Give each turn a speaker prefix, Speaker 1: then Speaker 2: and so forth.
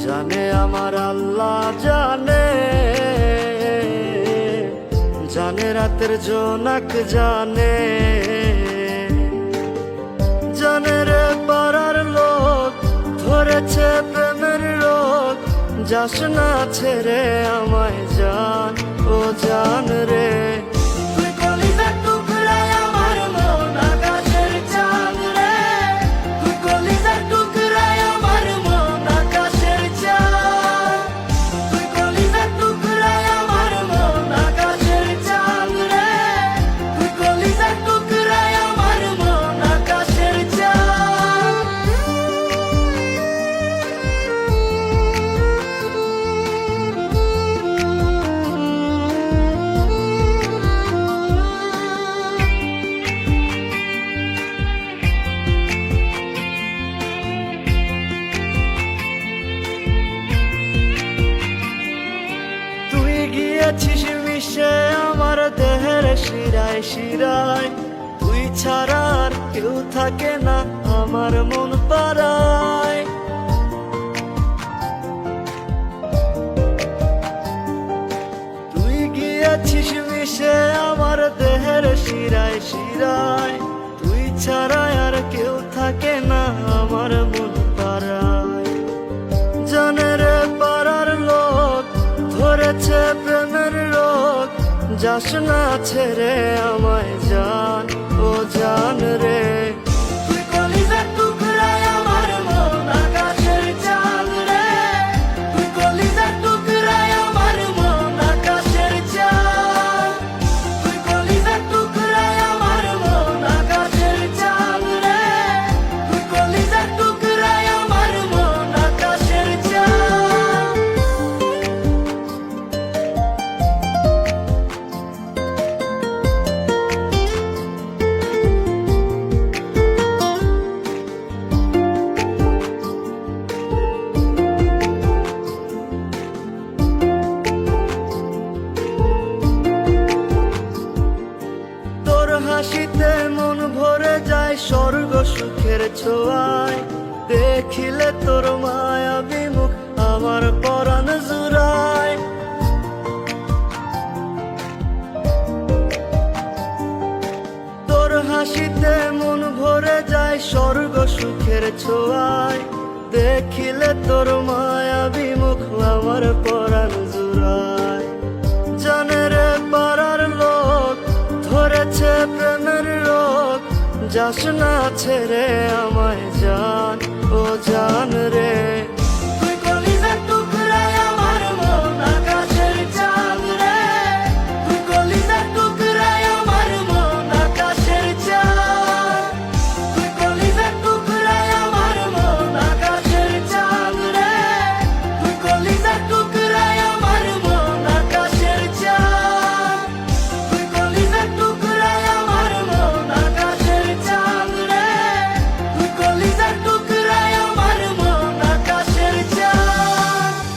Speaker 1: জানে আমার আল্লাহ জানে, জানে রাতের জোনাক জানে, জানে রে পাড়ার লোক ধরেছে প্রেমের রোগ, যাস না ছেড়ে আমায় জান, ও জান রে। তুই কলিজার টুকরায় আমার মন আকাশের চাঁদ রে, তুই কলিজার টুকরায় আমার মন আকাশের চাঁদ, তুই কলিজার টুকরায় আমার মন আকাশের চাঁদ রে, তুই কলিজার টুকরায় আমার মন আকাশের চাঁদ। তুই গিয়েছিস মিশে আমার দেহের শিরায় শিরায়, তুই ছাড়া আর কেউ থাকে না আমার মন পাড়ায়। তুই গিয়েছিস মিশে আমার দেহের শিরায় শিরায়, তুই ছাড়া আর কেউ থাকে না আমার মন পাড়ায়। জানে রে পাড়ার লোক ধরেছে প্রেমের রোগ, যাস না ছেড়ে আমায় জান, ও জান রে। তুই কলিজার টুকরায় আমার মন আকাশের চাঁদ রে, তুই কলিজার টুকরায় আমার মন আকাশের চাঁদ, তুই কলিজার টুকরায় আমার মন আকাশের চাঁদ রে, তুই কলিজার টুকরায় আমার মন আকাশের চাঁদ। তোর হাসিতে মন ভরে যায় স্বর্গ সুখের ছোঁয়ায়, দেখিলে তোর মায়াবী মুখ আমার পরাণ জুড়ায়। তোর হাসিতে মন ভরে যায় স্বর্গ সুখের ছোঁয়ায়, দেখিলে তোর মায়াবী মুখ আমার পরাণ জুড়ায়। জানে রে পাড়ার লোক ধরেছে প্রেমের রোগ, যাস না ছেড়ে আমায় জান, ও জান রে।